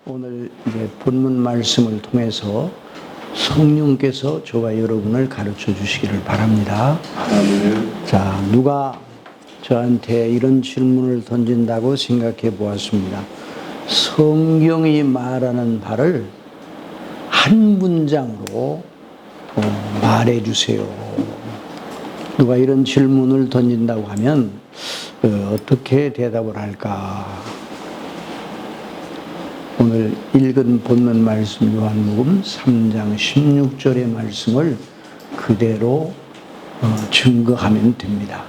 오늘 이제 본문 말씀을 통해서 성령께서 저와 여러분을 가르쳐 주시기를 바랍니다. 자, 누가 저한테 이런 질문을 던진다고 생각해 보았습니다. 성경이 말하는 바를 한 문장으로 말해 주세요. 누가 이런 질문을 던진다고 하면 어떻게 대답을 할까? 오늘 읽은 본문 말씀 요한복음 3장 16절의 말씀을 그대로 증거하면 됩니다.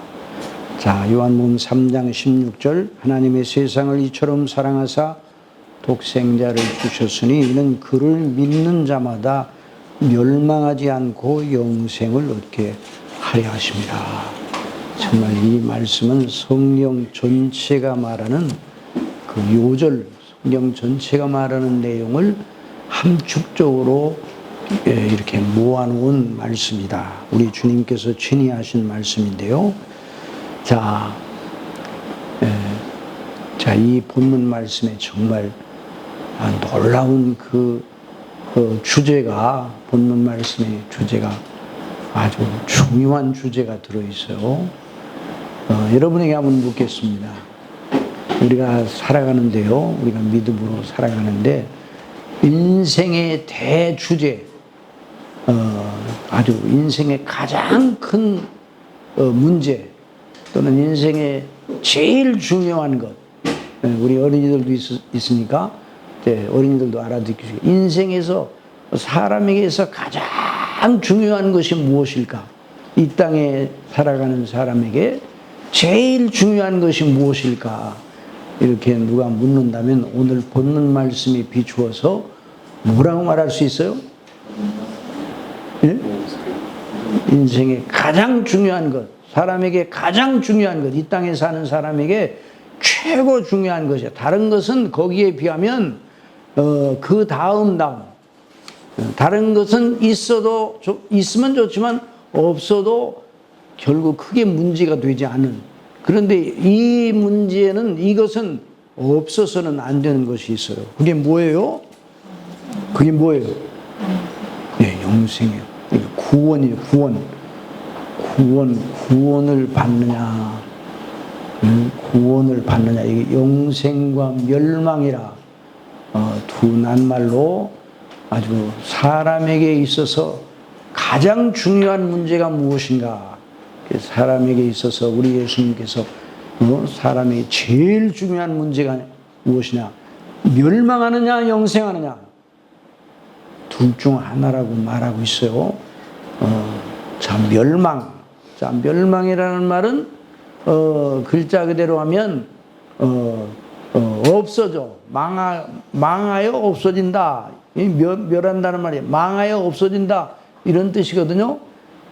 자, 요한복음 3장 16절 하나님의 세상을 이처럼 사랑하사 독생자를 주셨으니 이는 그를 믿는 자마다 멸망하지 않고 영생을 얻게 하려 하십니다. 정말 이 말씀은 성경 전체가 말하는 그 요절, 성경 전체가 말하는 내용을 함축적으로 이렇게 모아놓은 말씀이다. 우리 주님께서 친히 하신 말씀인데요. 자, 이 본문 말씀에 정말 놀라운 그 주제가, 본문 말씀의 주제가 아주 중요한 주제가 들어있어요. 여러분에게 한번 묻겠습니다. 우리가 살아가는데요, 우리가 믿음으로 살아가는데 인생의 대주제, 아주 인생의 가장 큰 문제 또는 인생의 제일 중요한 것, 우리 어린이들도 있으니까 어린이들도 알아듣기죠. 인생에서 사람에게서 가장 중요한 것이 무엇일까? 이 땅에 살아가는 사람에게 제일 중요한 것이 무엇일까? 이렇게 누가 묻는다면 오늘 본문 말씀에 비추어서 뭐라고 말할 수 있어요? 예? 인생의 가장 중요한 것, 사람에게 가장 중요한 것, 이 땅에 사는 사람에게 최고 중요한 것이야. 다른 것은 거기에 비하면 그 다음. 다른 것은 있으면 좋지만 없어도 결국 크게 문제가 되지 않은. 그런데 이 문제는, 이것은 없어서는 안 되는 것이 있어요. 그게 뭐예요? 그게 뭐예요? 네, 영생이에요. 구원이에요, 구원. 구원을 받느냐. 구원을 받느냐. 이게 영생과 멸망이라 두 낱말로 아주 사람에게 있어서 가장 중요한 문제가 무엇인가? 사람에게 있어서 우리 예수님께서 사람에게 제일 중요한 문제가 무엇이냐? 멸망하느냐, 영생하느냐? 둘 중 하나라고 말하고 있어요. 자, 멸망. 자, 멸망이라는 말은 글자 그대로 하면 없어져. 망하여 없어진다. 멸한다는 말이 망하여 없어진다. 이런 뜻이거든요.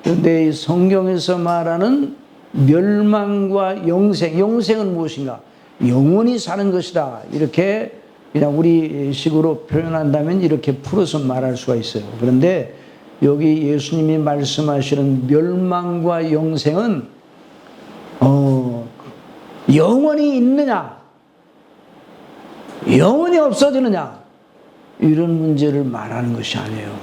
그런데 성경에서 말하는 멸망과 영생, 영생은 무엇인가? 영원히 사는 것이다. 이렇게 그냥 우리 식으로 표현한다면 이렇게 풀어서 말할 수가 있어요. 그런데 여기 예수님이 말씀하시는 멸망과 영생은 영원히 있느냐, 영원히 없어지느냐, 이런 문제를 말하는 것이 아니에요.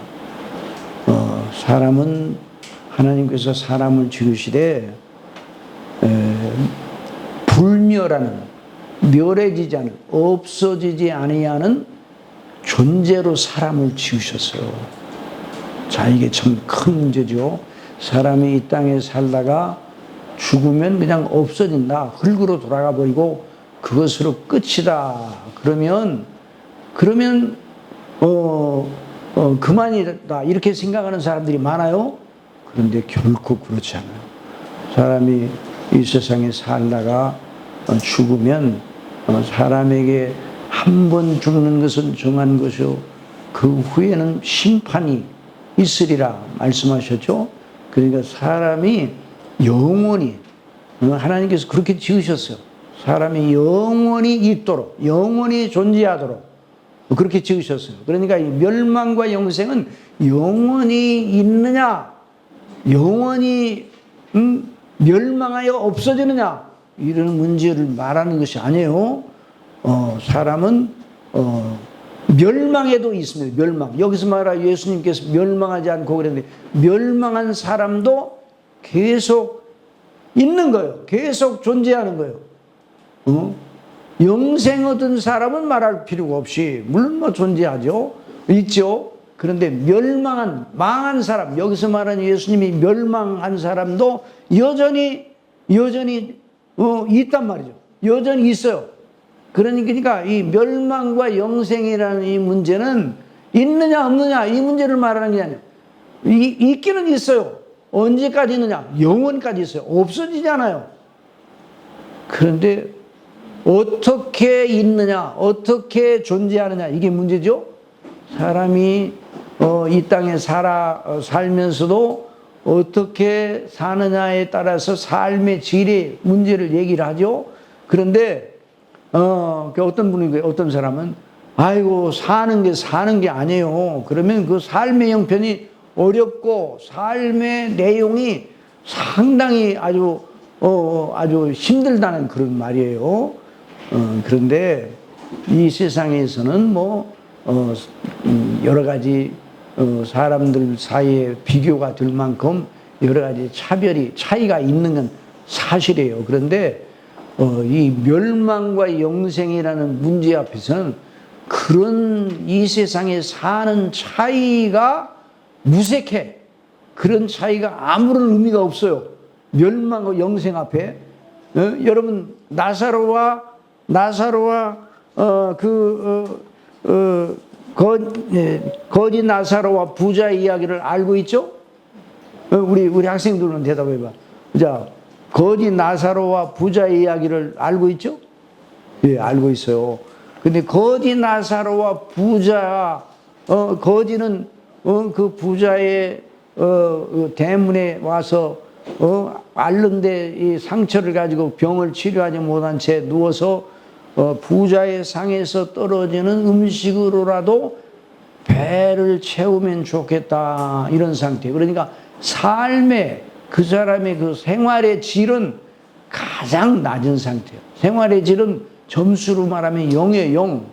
사람은, 하나님께서 사람을 지으시되 불멸하는, 멸해지지 않은, 없어지지 아니하는 존재로 사람을 지으셨어요. 자, 이게 참 큰 문제죠. 사람이 이 땅에 살다가 죽으면 그냥 없어진다. 흙으로 돌아가 버리고 그것으로 끝이다. 그러면 그만이다. 이렇게 생각하는 사람들이 많아요. 그런데 결코 그렇지 않아요. 사람이 이 세상에 살다가 죽으면 사람에게 한 번 죽는 것은 정한 것이요 그 후에는 심판이 있으리라 말씀하셨죠. 그러니까 사람이 영원히, 하나님께서 그렇게 지으셨어요. 사람이 영원히 있도록, 영원히 존재하도록 그렇게 지으셨어요. 그러니까 이 멸망과 영생은 영원히 있느냐, 영원히 멸망하여 없어지느냐, 이런 문제를 말하는 것이 아니에요. 사람은 멸망에도 있습니다. 멸망. 여기서 말하 예수님께서 멸망하지 않고 그랬는데 멸망한 사람도 계속 있는 거예요. 계속 존재하는 거예요. 영생 얻은 사람은 말할 필요가 없이 물론 뭐 존재하죠. 있죠. 그런데 망한 사람, 여기서 말하는 예수님이 멸망한 사람도 여전히 있단 말이죠. 여전히 있어요. 그러니까 이 멸망과 영생이라는 이 문제는 있느냐 없느냐 이 문제를 말하는 게 아니에요. 있기는 있어요. 언제까지 있느냐? 영원까지 있어요. 없어지잖아요. 그런데 어떻게 있느냐, 어떻게 존재하느냐 이게 문제죠. 사람이 이 땅에 살면서도 어떻게 사느냐에 따라서 삶의 질의 문제를 얘기를 하죠. 그런데 어떤 분이 어떤 사람은 아이고 사는 게 아니에요. 그러면 그 삶의 형편이 어렵고 삶의 내용이 상당히 아주 힘들다는 그런 말이에요. 그런데 이 세상에서는 여러 가지 사람들 사이에 비교가 될 만큼 여러 가지 차이가 있는 건 사실이에요. 그런데 이 멸망과 영생이라는 문제 앞에서는 그런 이 세상에 사는 차이가 무색해. 그런 차이가 아무런 의미가 없어요. 멸망과 영생 앞에. 여러분 나사로와 거지 나사로와 부자의 이야기를 알고 있죠? 우리 학생들은 대답해봐. 자, 거지 나사로와 부자의 이야기를 알고 있죠? 예, 알고 있어요. 근데 거지 나사로와 부자, 거지는 그 부자의 대문에 와서 앓는데 이 상처를 가지고 병을 치료하지 못한 채 누워서 부자의 상에서 떨어지는 음식으로라도 배를 채우면 좋겠다 이런 상태. 그러니까 삶의 그 사람의 그 생활의 질은 가장 낮은 상태예요. 생활의 질은 점수로 말하면 0이에요, 0.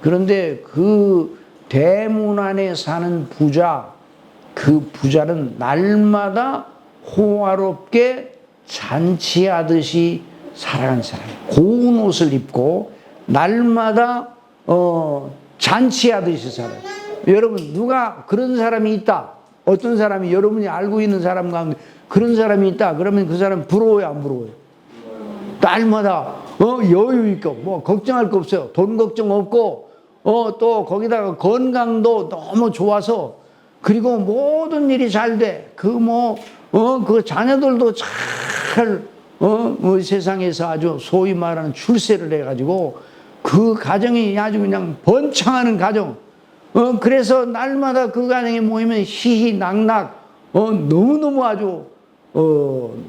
그런데 그 대문 안에 사는 부자, 그 부자는 날마다 호화롭게 잔치하듯이 살아가는 사람이에요. 고운 옷을 입고 날마다 잔치하듯이 살아요. 여러분 누가 그런 사람이 있다. 어떤 사람이 여러분이 알고 있는 사람 가운데 그런 사람이 있다. 그러면 그 사람 부러워요, 안 부러워요? 날마다 여유 있고 걱정할 거 없어요. 돈 걱정 없고 또 거기다가 건강도 너무 좋아서 그리고 모든 일이 잘 돼. 그 자녀들도 잘 세상에서 아주 소위 말하는 출세를 해가지고 그 가정이 아주 그냥 번창하는 가정. 그래서 날마다 그 가정에 모이면 희희낙낙 너무너무 아주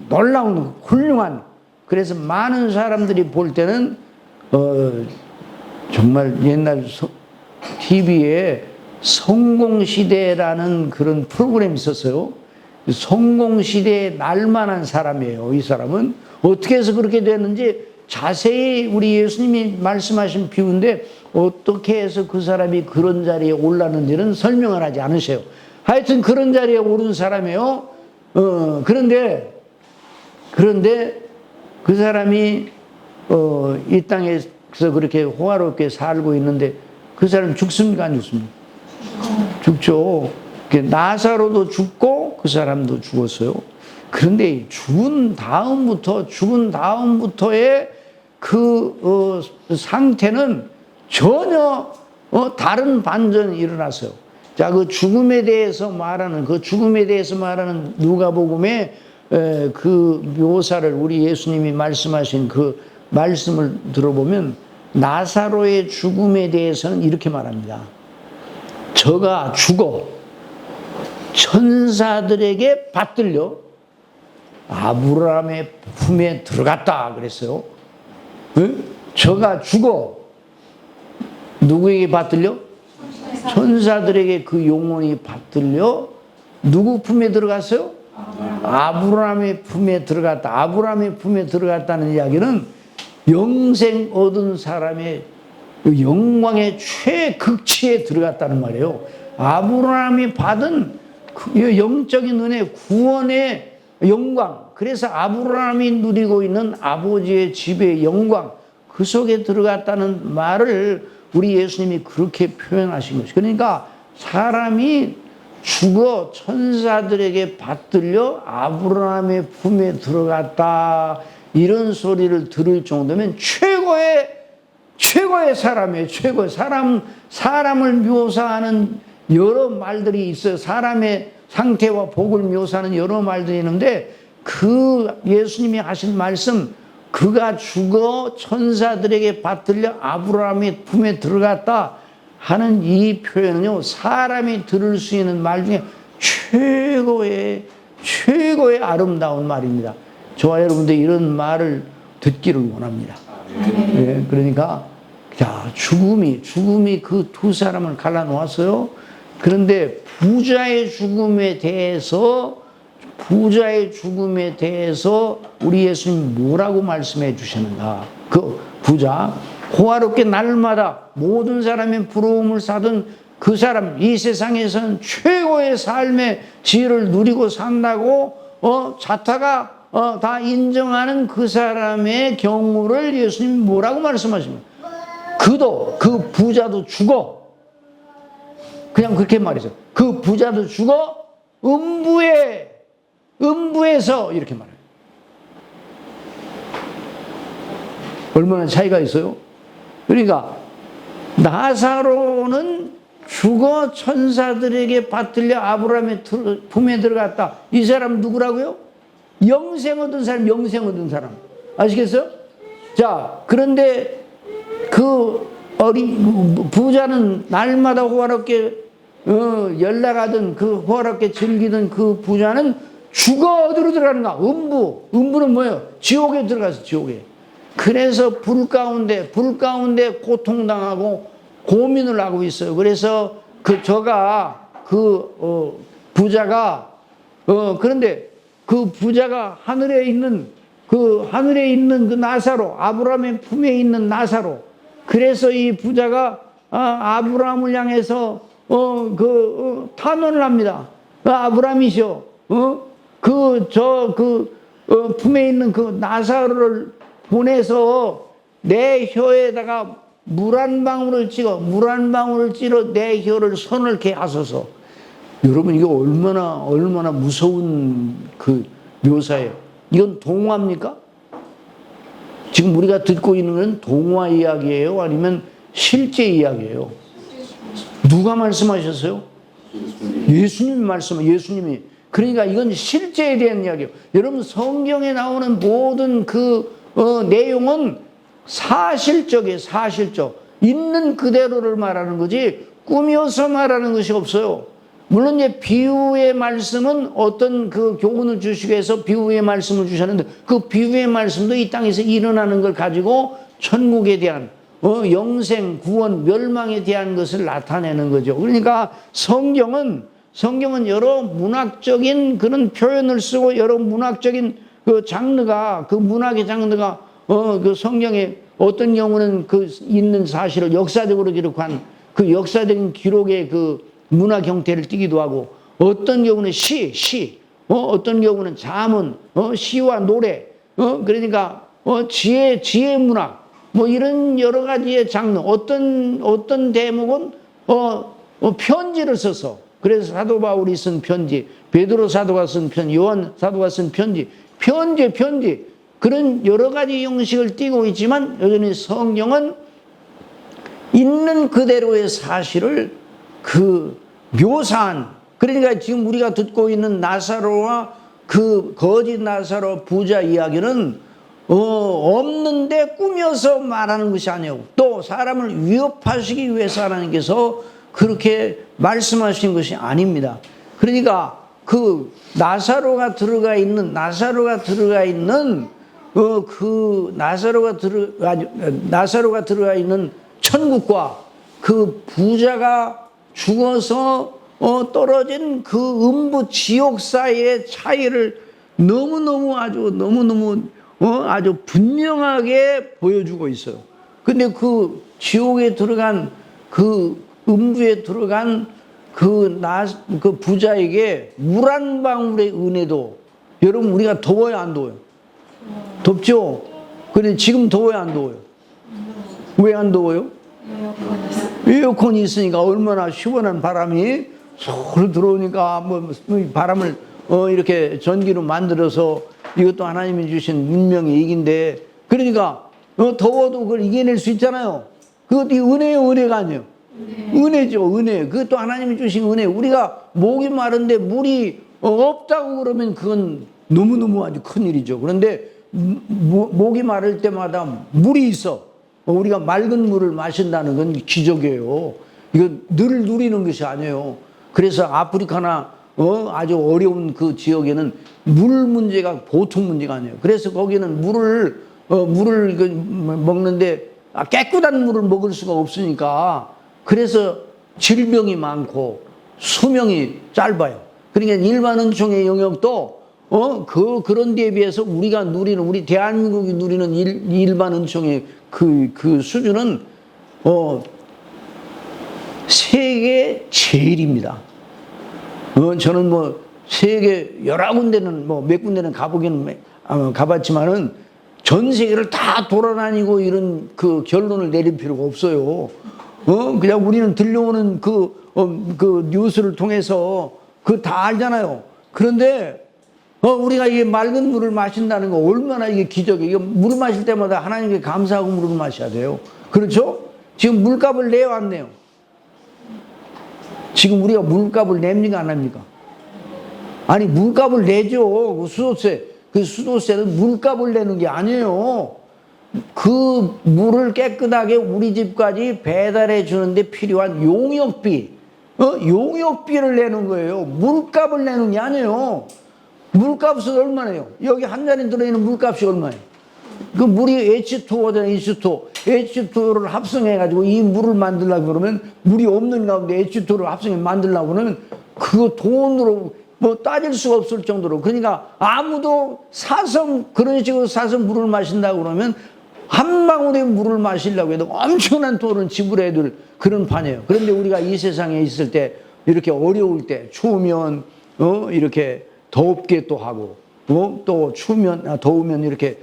놀라운 훌륭한. 그래서 많은 사람들이 볼 때는 정말 옛날 TV에 성공시대라는 그런 프로그램이 있었어요. 성공시대에 날만한 사람이에요. 이 사람은 어떻게 해서 그렇게 됐는지 자세히 우리 예수님이 말씀하신 비유인데 어떻게 해서 그 사람이 그런 자리에 올랐는지는 설명을 하지 않으세요. 하여튼 그런 자리에 오른 사람이에요. 그런데 그 사람이 이 땅에서 그렇게 호화롭게 살고 있는데 그 사람 죽습니까? 안 죽습니까? 죽죠. 나사로도 죽고 그 사람도 죽었어요. 그런데 죽은 다음부터의 그 상태는 전혀 다른 반전이 일어났어요. 자, 그 죽음에 대해서 말하는 누가복음의 그 묘사를 우리 예수님이 말씀하신 그 말씀을 들어보면 나사로의 죽음에 대해서는 이렇게 말합니다. 저가 죽어 천사들에게 받들려 아브라함의 품에 들어갔다 그랬어요. 응? 저가 죽어 누구에게 받들려? 천사들에게 그 영혼이 받들려 누구 품에 들어갔어요? 아브라함의 품에 들어갔다. 아브라함의 품에 들어갔다는 이야기는 영생 얻은 사람의 영광의 최극치에 들어갔다는 말이에요. 아브라함이 받은 그 영적인 은혜, 구원의 영광, 그래서 아브라함이 누리고 있는 아버지의 집의 영광, 그 속에 들어갔다는 말을 우리 예수님이 그렇게 표현하신 것이죠. 그러니까 사람이 죽어 천사들에게 받들려 아브라함의 품에 들어갔다, 이런 소리를 들을 정도면 최고의 사람이에요. 최고의 사람을 묘사하는 여러 말들이 있어요. 사람의 상태와 복을 묘사하는 여러 말들이 있는데, 그 예수님이 하신 말씀, 그가 죽어 천사들에게 받들려 아브라함의 품에 들어갔다 하는 이 표현은요, 사람이 들을 수 있는 말 중에 최고의 아름다운 말입니다. 저와 여러분들 이런 말을 듣기를 원합니다. 예, 그러니까 자, 죽음이 그 두 사람을 갈라놓았어요. 그런데 부자의 죽음에 대해서 우리 예수님 뭐라고 말씀해 주시는가? 그 부자, 호화롭게 날마다 모든 사람의 부러움을 사던 그 사람, 이 세상에서는 최고의 삶의 지혜를 누리고 산다고 자타가 다 인정하는 그 사람의 경우를 예수님이 뭐라고 말씀하십니까? 그 부자도 죽어. 그냥 그렇게 말했어요. 그 부자도 죽어 음부에서 이렇게 말해요. 얼마나 차이가 있어요? 그러니까 나사로는 죽어 천사들에게 받들려 아브라함의 품에 들어갔다. 이 사람 누구라고요? 영생 얻은 사람. 아시겠어요? 자, 그런데 그 부자는 날마다 호화롭게 연락하던 그 호화롭게 즐기던 그 부자는 죽어 어디로 들어가는가? 음부는 뭐예요? 지옥에 들어가서 지옥에. 그래서 불 가운데 고통당하고 고민을 하고 있어요. 그래서 부자가 그런데 그 부자가 하늘에 있는 그 나사로, 아브라함의 품에 있는 나사로. 그래서 이 부자가 아브라함을 향해서 탄원을 합니다. 아브라함이시여, 품에 있는 그 나사로를 보내서 내 혀에다가 물 한 방울을 찔러 내 혀를 서늘케 하소서. 여러분, 이거 얼마나 무서운 그 묘사예요. 이건 동화입니까? 지금 우리가 듣고 있는 건 동화 이야기예요? 아니면 실제 이야기예요? 누가 말씀하셨어요? 예수님이. 그러니까 이건 실제에 대한 이야기예요. 여러분, 성경에 나오는 모든 그 내용은 사실적이에요. 있는 그대로를 말하는 거지 꾸며서 말하는 것이 없어요. 물론 이제 비유의 말씀은 어떤 그 교훈을 주시기 위해서 비유의 말씀을 주셨는데, 그 비유의 말씀도 이 땅에서 일어나는 걸 가지고 천국에 대한 영생, 구원, 멸망에 대한 것을 나타내는 거죠. 그러니까 성경은 여러 문학적인 그런 표현을 쓰고 여러 문학적인 그 문학의 장르가 그 성경에 어떤 경우는 그 있는 사실을 역사적으로 기록한 그 역사적인 기록의 그 문학 형태를 띠기도 하고, 어떤 경우는 어떤 경우는 자문, 시와 노래, 그러니까 지혜 문학, 뭐 이런 여러 가지의 장르, 어떤 대목은 편지를 써서, 그래서 사도 바울이 쓴 편지, 베드로 사도가 쓴 편지, 요한 사도가 쓴 편지, 그런 여러 가지 형식을 띠고 있지만 여전히 성경은 있는 그대로의 사실을 묘사한, 그러니까 지금 우리가 듣고 있는 나사로와 그 거짓 나사로 부자 이야기는 없는데 꾸며서 말하는 것이 아니고, 또 사람을 위협하시기 위해서 하나님께서 그렇게 말씀하신 것이 아닙니다. 그러니까 그 나사로가 들어가 있는 천국과 그 부자가 죽어서 떨어진 그 음부 지옥 사이의 차이를 아주 분명하게 보여주고 있어요. 근데 그 지옥에 들어간 그 음부에 들어간 그 부자에게 물 한 방울의 은혜도, 여러분 우리가 더워요 안 더워요? 덥죠? 근데 지금 더워요 안 더워요? 왜 안 더워요? 에어컨이 있으니까 얼마나 시원한 바람이 솔 들어오니까 뭐 바람을 이렇게 전기로 만들어서, 이것도 하나님이 주신 운명의 얘기인데, 그러니까 더워도 그걸 이겨낼 수 있잖아요. 그것도 은혜요, 은혜가 아니에요. 은혜죠, 은혜. 그것도 하나님이 주신 은혜. 우리가 목이 마른데 물이 없다고 그러면 그건 너무너무 아주 큰일이죠. 그런데 목이 마를 때마다 물이 있어. 우리가 맑은 물을 마신다는 건 기적이에요. 이건 늘 누리는 것이 아니에요. 그래서 아프리카나 아주 어려운 그 지역에는 물 문제가 보통 문제가 아니에요. 그래서 거기는 물을 먹는데 깨끗한 물을 먹을 수가 없으니까, 그래서 질병이 많고 수명이 짧아요. 그러니까 일반 은총의 영역도 그런 데에 비해서 우리가 누리는, 우리 대한민국이 누리는 일반 은총의 그 수준은 세계 제일입니다. 저는 뭐 세계 여러 군데는 몇 군데는 가봤지만은 전 세계를 다 돌아다니고 이런 그 결론을 내릴 필요가 없어요. 그냥 우리는 들려오는 그 뉴스를 통해서 다 알잖아요. 그런데 우리가 이게 맑은 물을 마신다는 거 얼마나 이게 기적이에요. 물을 마실 때마다 하나님께 감사하고 물을 마셔야 돼요. 그렇죠? 지금 물값을 내왔네요. 지금 우리가 물값을 냅니까 안 냅니까? 아니 물값을 내죠. 그 수도세는 물값을 내는 게 아니에요. 그 물을 깨끗하게 우리 집까지 배달해 주는데 필요한 용역비, 용역비를 내는 거예요. 물값을 내는 게 아니에요. 물값은 얼마나요? 여기 한 잔에 들어있는 물값이 얼마예요? 그 물이 H2O잖아요, H2O. H2O를 합성해가지고 이 물을 만들려고 그러면, 물이 없는 가운데 H2O를 합성해 만들려고 그러면 그거 돈으로 뭐 따질 수가 없을 정도로. 그러니까 아무도 그런 식으로 사서 물을 마신다고 그러면 한 방울의 물을 마시려고 해도 엄청난 돈을 지불해야 될 그런 판이에요. 그런데 우리가 이 세상에 있을 때, 이렇게 어려울 때, 추우면 이렇게 덥게 또 하고, 또 추우면 더우면 이렇게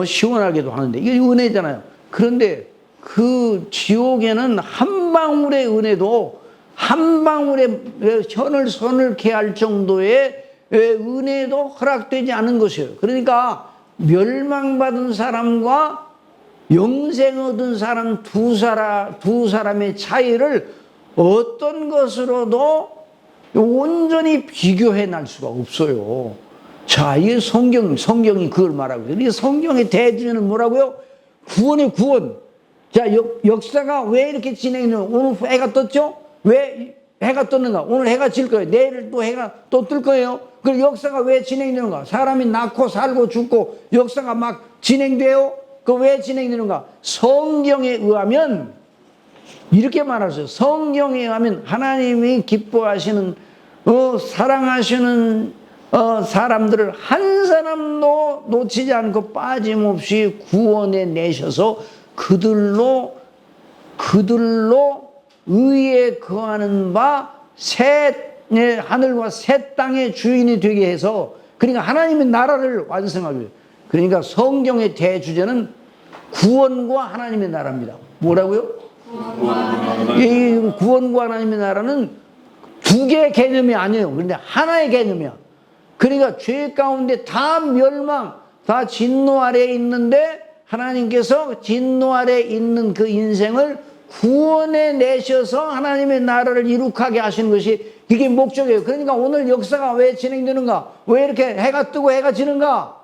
시원하게도 하는데, 이게 은혜잖아요. 그런데 그 지옥에는 한 방울의 은혜도, 한 방울의 혀를 서늘케 할 정도의 은혜도 허락되지 않은 것이에요. 그러니까 멸망받은 사람과 영생 얻은 사람 두 사람의 차이를 어떤 것으로도 온전히 비교해 낼 수가 없어요. 자, 이게 성경이 그걸 말하고 있어요. 이 성경의 대주제는 뭐라고요? 구원의 구원. 자, 역사가 왜 이렇게 진행되냐? 오늘 해가 떴죠? 왜 해가 떴는가? 오늘 해가 질 거예요. 내일 또 해가 또 뜰 거예요. 그 역사가 왜 진행되는가? 사람이 낳고 살고 죽고 역사가 막 진행돼요. 그 왜 진행되는가? 성경에 의하면 이렇게 말하세요. 성경에 의하면 하나님이 기뻐하시는 사랑하시는 사람들을 한 사람도 놓치지 않고 빠짐없이 구원해 내셔서 그들로 의에 거하는 바 하늘과 새 땅의 주인이 되게 해서, 그러니까 하나님의 나라를 완성하기 위해. 그러니까 성경의 대주제는 구원과 하나님의 나라입니다. 뭐라고요? 이 구원과 하나님의 나라는 두 개의 개념이 아니에요. 그런데 하나의 개념이야. 그러니까 죄 가운데 다 멸망, 다 진노 아래에 있는데 하나님께서 진노 아래에 있는 그 인생을 구원해 내셔서 하나님의 나라를 이룩하게 하시는 것이 이게 목적이에요. 그러니까 오늘 역사가 왜 진행되는가? 왜 이렇게 해가 뜨고 해가 지는가?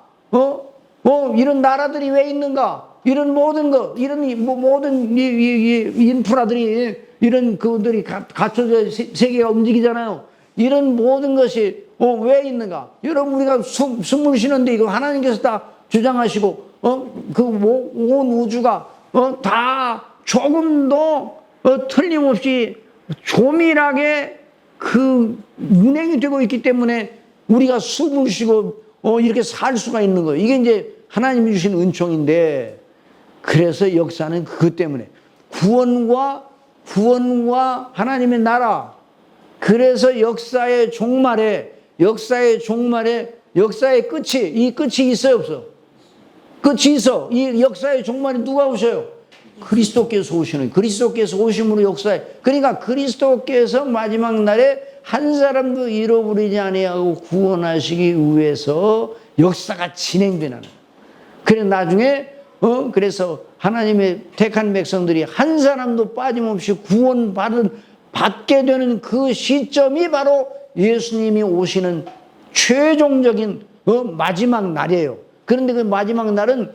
이런 나라들이 왜 있는가? 이런 모든 모든 인프라들이, 이런 그들이 갖춰져 세계가 움직이잖아요. 이런 모든 것이 왜 있는가? 여러분, 우리가 숨을 쉬는데 이거 하나님께서 다 주장하시고, 그 온 우주가 다 조금도 틀림없이 조밀하게 그 운행이 되고 있기 때문에 우리가 숨을 쉬고 이렇게 살 수가 있는 거예요. 이게 이제 하나님이 주신 은총인데, 그래서 역사는 그것 때문에 구원과 하나님의 나라. 그래서 역사의 종말에 역사의 끝이, 이 끝이 있어요, 없어? 끝이 있어. 이 역사의 종말에 누가 오셔요? 그리스도께서 오시는, 그리스도께서 오심으로 역사에. 그러니까 그리스도께서 마지막 날에 한 사람도 잃어버리지 아니하고 구원하시기 위해서 역사가 진행되는. 그래 나중에 그래서 하나님의 택한 백성들이 한 사람도 빠짐없이 받게 되는 그 시점이 바로 예수님이 오시는 최종적인 마지막 날이에요. 그런데 그 마지막 날은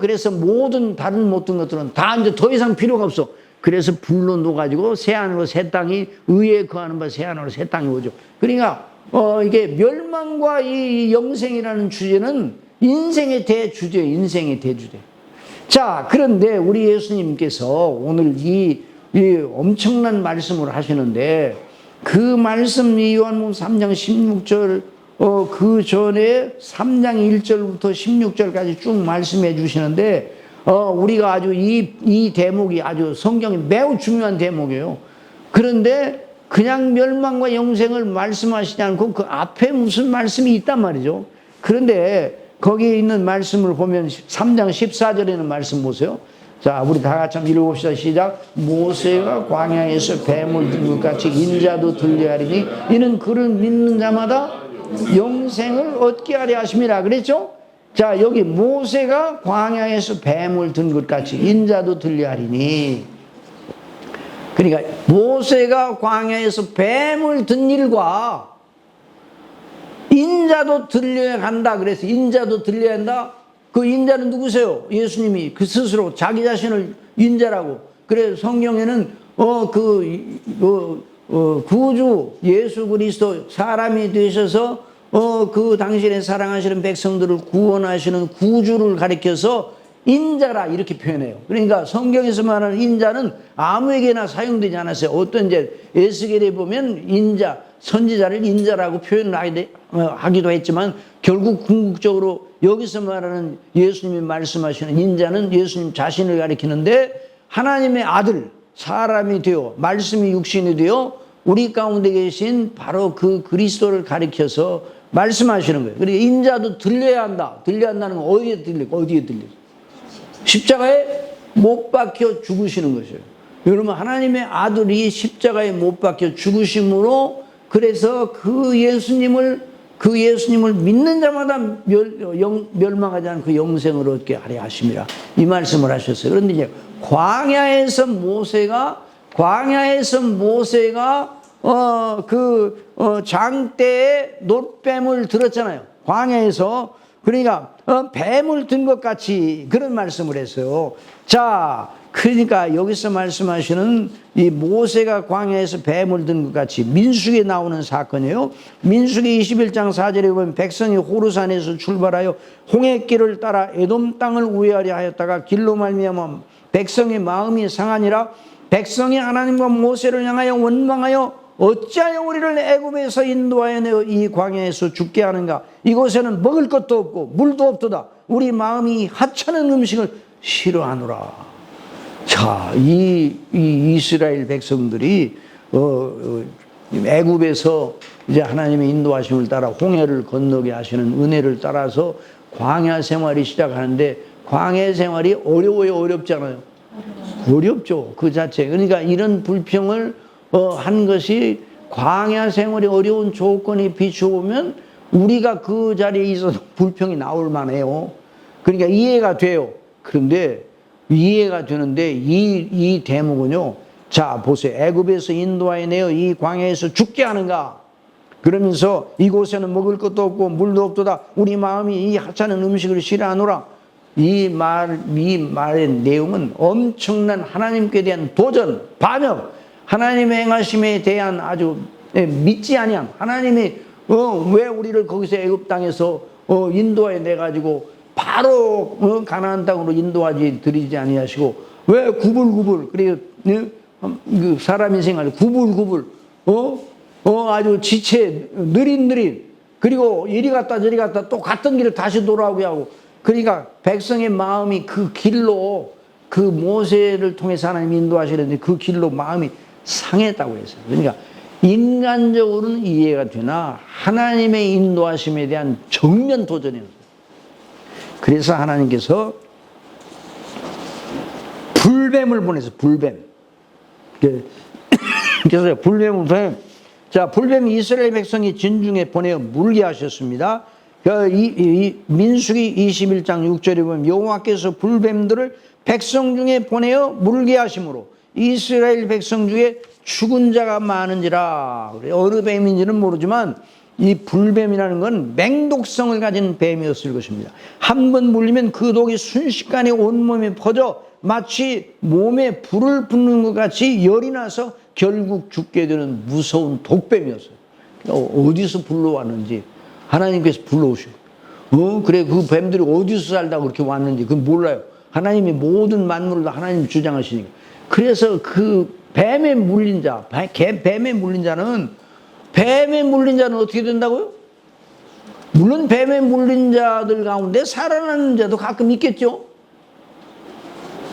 그래서 다른 모든 것들은 다 이제 더 이상 필요가 없어. 그래서 불로 녹아지고 새 하늘로 새 땅이, 의에 거하는 바 새 하늘로 새 땅이 오죠. 그러니까 이게 멸망과 이 영생이라는 주제는 인생의 대주제예요. 인생의 대주제. 자, 그런데 우리 예수님께서 오늘 이 엄청난 말씀을 하시는데, 그 말씀 요한복음 3장 16절 그 전에 3장 1절부터 16절까지 쭉 말씀해 주시는데, 우리가 아주 이 대목이 아주 성경이 매우 중요한 대목이에요. 그런데 그냥 멸망과 영생을 말씀하시지 않고 그 앞에 무슨 말씀이 있단 말이죠. 그런데 거기에 있는 말씀을 보면 3장 14절에 있는 말씀 보세요. 자, 우리 다 같이 한번 읽어봅시다. 시작. 모세가 광야에서 뱀을 든 것 같이 인자도 들려하리니 이는 그를 믿는 자마다 영생을 얻게 하려 하심이라 그랬죠? 자, 여기 모세가 광야에서 뱀을 든 것 같이 인자도 들려하리니, 그러니까 모세가 광야에서 뱀을 든 일과 인자도 들려야 한다. 그래서 인자도 들려야 한다. 그 인자는 누구세요? 예수님이 그 스스로 자기 자신을 인자라고. 그래서 성경에는 구주 예수 그리스도 사람이 되셔서 그 당신의 사랑하시는 백성들을 구원하시는 구주를 가리켜서 인자라 이렇게 표현해요. 그러니까 성경에서 말하는 인자는 아무에게나 사용되지 않았어요. 어떤 이제 에스겔에 보면 선지자를 인자라고 표현을 하기도 했지만, 결국 궁극적으로 여기서 말하는 예수님이 말씀하시는 인자는 예수님 자신을 가리키는데, 하나님의 아들 사람이 되어 말씀이 육신이 되어 우리 가운데 계신 바로 그 그리스도를 가리켜서 말씀하시는 거예요. 그러니까 인자도 들려야 한다. 들려야 한다는 건 어디에 들려? 십자가에 못 박혀 죽으시는 것이에요. 여러분, 하나님의 아들이 십자가에 못 박혀 죽으심으로, 그래서 그 예수님을 믿는 자마다 멸망하지 않고 그 영생을 얻게 하려 하심이라 이 말씀을 하셨어요. 그런데 이제 광야에서 모세가 장대에 놋뱀을 들었잖아요. 광야에서. 그러니까 뱀을 든 것 같이 그런 말씀을 했어요. 자, 그러니까 여기서 말씀하시는 이 모세가 광야에서 뱀을 든 것 같이 민수기에 나오는 사건이에요. 민수기 21장 4절에 보면 백성이 호르산에서 출발하여 홍해길을 따라 에돔 땅을 우회하려 하였다가 길로 말미암아 백성의 마음이 상하니라. 백성이 하나님과 모세를 향하여 원망하여 어찌하여 우리를 애굽에서 인도하여 내어 이 광야에서 죽게 하는가? 이곳에는 먹을 것도 없고 물도 없도다. 우리 마음이 하찮은 음식을 싫어하노라. 자, 이 이스라엘 백성들이 애굽에서 이제 하나님의 인도하심을 따라 홍해를 건너게 하시는 은혜를 따라서 광야 생활이 시작하는데, 광야 생활이 어려워요, 어렵잖아요. 어렵죠, 그 자체. 그러니까 이런 불평을 한 것이, 광야 생활이 어려운 조건이 비추어보면 우리가 그 자리에 있어서 불평이 나올 만해요. 그러니까 이해가 돼요. 그런데 이해가 되는데 이 대목은요, 자 보세요. 애굽에서 인도하여 내어 이 광야에서 죽게 하는가? 그러면서 이곳에는 먹을 것도 없고 물도 없도다. 우리 마음이 이 하찮은 음식을 싫어하노라. 이 말의 내용은 엄청난 하나님께 대한 도전, 반역, 하나님의 행하심에 대한 아주 믿지 아니함. 하나님이 왜 우리를 거기서 애굽 땅에서 인도해 내 가지고 바로 가나안 땅으로 인도하지 드리지 아니하시고, 왜 구불구불, 그래요, 그 사람 인생을 구불구불 아주 지체 느릿느릿, 그리고 이리 갔다 저리 갔다 또 갔던 길을 다시 돌아오게 하고. 그러니까 백성의 마음이 그 길로 그 모세를 통해서 하나님이 인도하시는데 그 길로 마음이 상했다고 했어요. 그러니까 인간적으로는 이해가 되나 하나님의 인도하심에 대한 정면 도전이었어요. 그래서 하나님께서 불뱀을 보내서 불뱀. 그래서 불뱀을 보내. 자, 불뱀이 이스라엘 백성이 진중에 보내어 물게 하셨습니다. 민수기 21장 6절에 보면 여호와께서 불뱀들을 백성 중에 보내어 물게 하심으로 이스라엘 백성 중에 죽은 자가 많은지라. 어느 뱀인지는 모르지만 이 불뱀이라는 건 맹독성을 가진 뱀이었을 것입니다. 한 번 물리면 그 독이 순식간에 온몸에 퍼져 마치 몸에 불을 붓는 것 같이 열이 나서 결국 죽게 되는 무서운 독뱀이었어요. 어디서 불러왔는지 하나님께서 불러오시고 그래 그 뱀들이 어디서 살다가 그렇게 왔는지 그건 몰라요. 하나님이 모든 만물을 다 하나님 주장하시니까. 그래서 그 뱀에 물린 자, 뱀에 물린 자는 어떻게 된다고요? 물론 뱀에 물린 자들 가운데 살아나는 자도 가끔 있겠죠.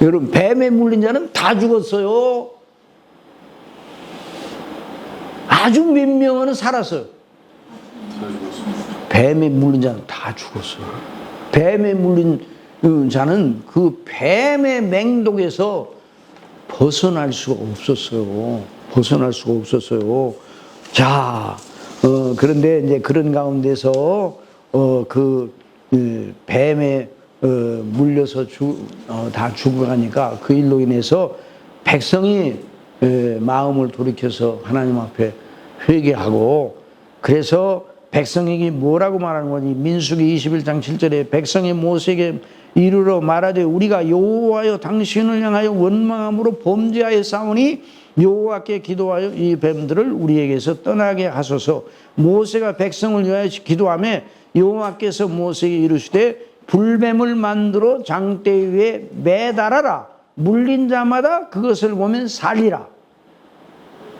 여러분, 뱀에 물린 자는 다 죽었어요. 아주 몇 명은 살았어요. 뱀에 물린 자는 다 죽었어요. 뱀에 물린 자는 그 뱀의 맹독에서 벗어날 수가 없었어요. 벗어날 수가 없었어요. 자, 그런데 이제 그런 가운데서 뱀에 물려서 다 죽어가니까 그 일로 인해서 백성이 마음을 돌이켜서 하나님 앞에 회개하고 그래서 백성에게 뭐라고 말하는 거니? 민수기 21장 7절에 백성이 모세에게 이르러 말하되 우리가 여호와여 당신을 향하여 원망함으로 범죄하였사오니 여호와께 기도하여 이 뱀들을 우리에게서 떠나게 하소서. 모세가 백성을 위하여 기도하며 여호와께서 모세에게 이르시되 불뱀을 만들어 장대 위에 매달아라. 물린 자마다 그것을 보면 살리라.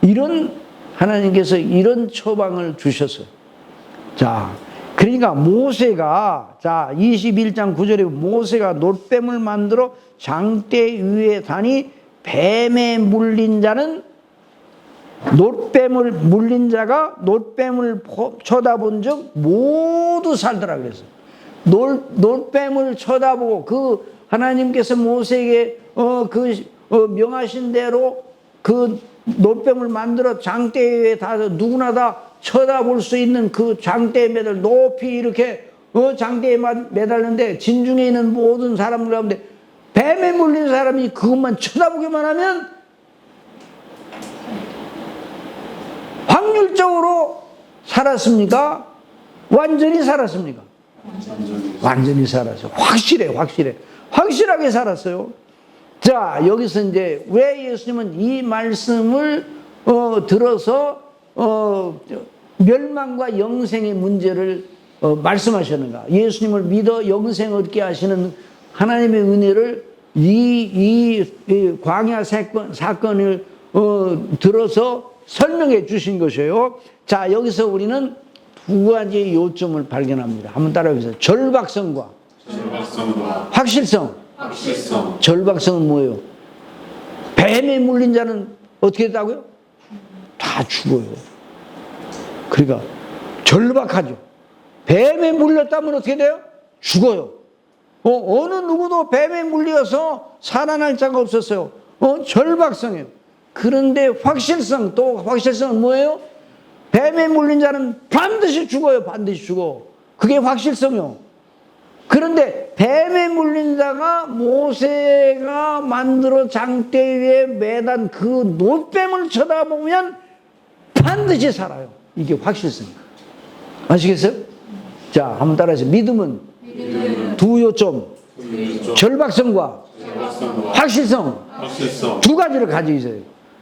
이런 하나님께서 이런 처방을 주셨어요. 자, 그러니까 모세가 21장 9절에 모세가 놋뱀을 만들어 장대 위에 다니 뱀에 물린 자는 놋뱀을 물린 자가 놋뱀을 쳐다본 적 모두 살더라 그랬어요. 놋뱀을 쳐다보고 그 하나님께서 모세에게 명하신 대로 그 놋뱀을 만들어 장대 위에 다 누구나 다 쳐다볼 수 있는 그 장대에 매달 높이 이렇게 장대에 매달는데 진중에 있는 모든 사람들 가운데 뱀에 물린 사람이 그것만 쳐다보기만 하면 확률적으로 살았습니까? 완전히 살았습니까? 완전히 살았어요. 확실하게 살았어요. 자, 여기서 이제 왜 예수님은 이 말씀을 들어서 멸망과 영생의 문제를 말씀하셨는가? 예수님을 믿어 영생 얻게 하시는 하나님의 은혜를 이 광야 사건을 들어서 설명해 주신 것이에요. 자, 여기서 우리는 두 가지 요점을 발견합니다. 한번 따라해보세요. 절박성과 확실성. 절박성은 뭐예요? 뱀에 물린 자는 어떻게 됐다고요? 다 죽어요. 그러니까 절박하죠. 뱀에 물렸다면 어떻게 돼요? 죽어요. 어느 누구도 뱀에 물려서 살아날 자가 없었어요. 절박성이에요. 그런데 확실성은 뭐예요? 뱀에 물린 자는 반드시 죽어요. 반드시 죽어. 그게 확실성이요. 그런데 뱀에 물린 자가 모세가 만들어 장대 위에 매단 그 놋뱀을 쳐다보면 반드시 살아요. 이게 확실성이에요. 아시겠어요? 자, 한번 따라해서 믿음은 두 요점. 절박성과 확실성. 두 가지를 가지고 있어요.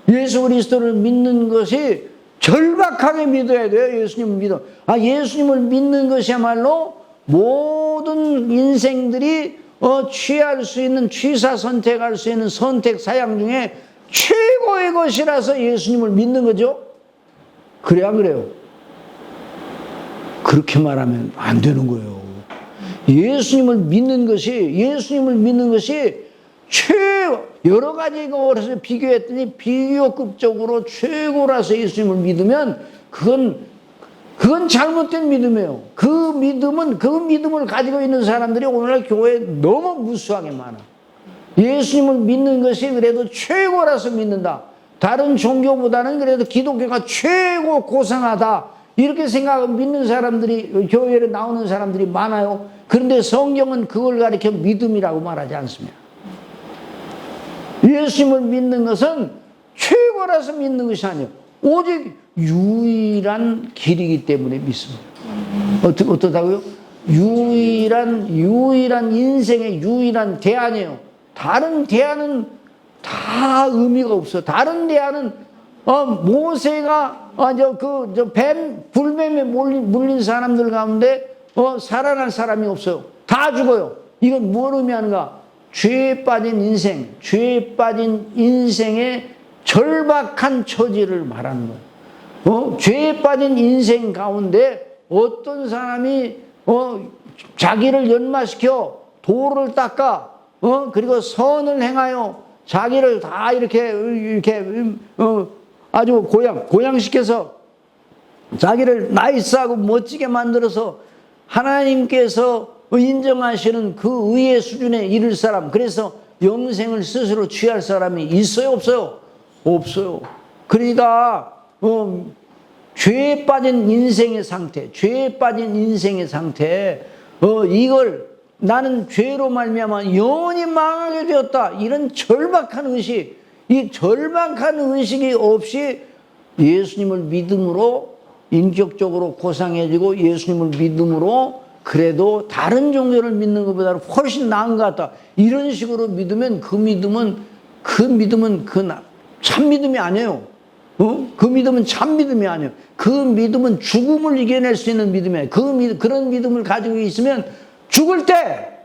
예수 그리스도를 믿는 것이 절박하게 믿어야 돼요. 예수님을 믿어. 예수님을 믿는 것이야말로 모든 인생들이 취할 수 있는 취사 선택할 수 있는 선택 사양 중에 최고의 것이라서 예수님을 믿는 거죠. 그래야 그래요. 그렇게 말하면 안 되는 거예요. 예수님을 믿는 것이 여러 가지 거라서 비교했더니 비교급적으로 최고라서 예수님을 믿으면 그건 잘못된 믿음이에요. 그 믿음을 가지고 있는 사람들이 오늘날 교회에 너무 무수하게 많아. 예수님을 믿는 것이 그래도 최고라서 믿는다. 다른 종교보다는 그래도 기독교가 최고 고상하다. 이렇게 생각하고 믿는 사람들이, 교회에 나오는 사람들이 많아요. 그런데 성경은 그걸 가리켜 믿음이라고 말하지 않습니다. 예수님을 믿는 것은 최고라서 믿는 것이 아니에요. 오직 유일한 길이기 때문에 믿습니다. 어떻다고요? 유일한 인생의 유일한 대안이에요. 다른 대안은 다 의미가 없어. 다른 대안은 모세가 불뱀에 물린 사람들 가운데 살아날 사람이 없어요. 다 죽어요. 이건 뭘 의미하는가? 죄에 빠진 인생의 절박한 처지를 말하는 거예요. 죄에 빠진 인생 가운데 어떤 사람이 자기를 연마시켜 도를 닦아 그리고 선을 행하여 자기를 다 이렇게 아주 고양시켜서 자기를 나이스하고 멋지게 만들어서 하나님께서 인정하시는 그 의의 수준에 이를 사람, 그래서 영생을 스스로 취할 사람이 있어요, 없어요? 없어요. 그러니까 죄에 빠진 인생의 상태, 이걸 나는 죄로 말미암아 영원히 망하게 되었다. 이런 절박한 의식, 이 절박한 의식이 없이 예수님을 믿음으로 인격적으로 고상해지고 예수님을 믿음으로 그래도 다른 종교를 믿는 것보다 훨씬 나은 것 같다. 이런 식으로 믿으면 그 믿음은 참 믿음이 아니에요. 그 믿음은 참 믿음이 아니에요. 그 믿음은 죽음을 이겨낼 수 있는 믿음이에요. 그런 믿음을 가지고 있으면 죽을 때,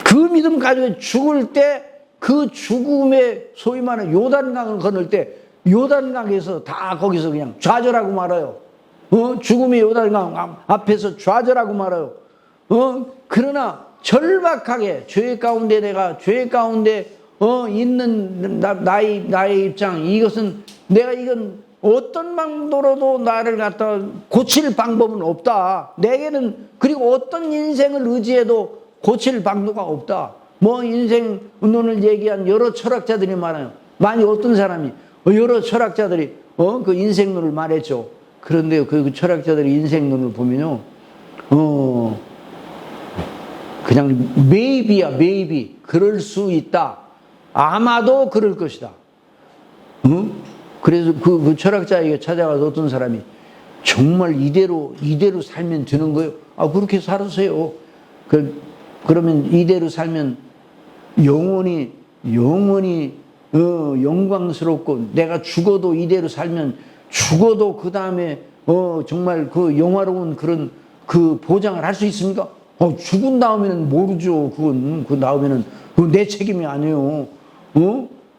그 믿음 가지고 죽을 때, 그 죽음의 소위 말하는 요단강을 건널 때, 요단강에서 다 거기서 그냥 좌절하고 말아요. 죽음의 요단강 앞에서 좌절하고 말아요. 그러나 절박하게 죄 가운데 있는 나의 입장, 이건 어떤 방도로도 나를 갖다 고칠 방법은 없다. 내게는 그리고 어떤 인생을 의지해도 고칠 방도가 없다. 인생론을 얘기한 여러 철학자들이 많아요. 어떤 사람이 여러 철학자들이 그 인생론을 말했죠. 그런데 그 철학자들이 인생론을 보면요, 그냥 maybe야, maybe. 그럴 수 있다. 아마도 그럴 것이다. 그래서 그 철학자에게 찾아가서 어떤 사람이 정말 이대로 살면 되는 거예요? 그렇게 살으세요. 그러면 이대로 살면 영원히 영광스럽고 내가 죽어도 이대로 살면 죽어도 그 다음에 정말 그 영화로운 그런 그 보장을 할 수 있습니까? 죽은 다음에는 모르죠. 그 다음에는 내 책임이 아니에요.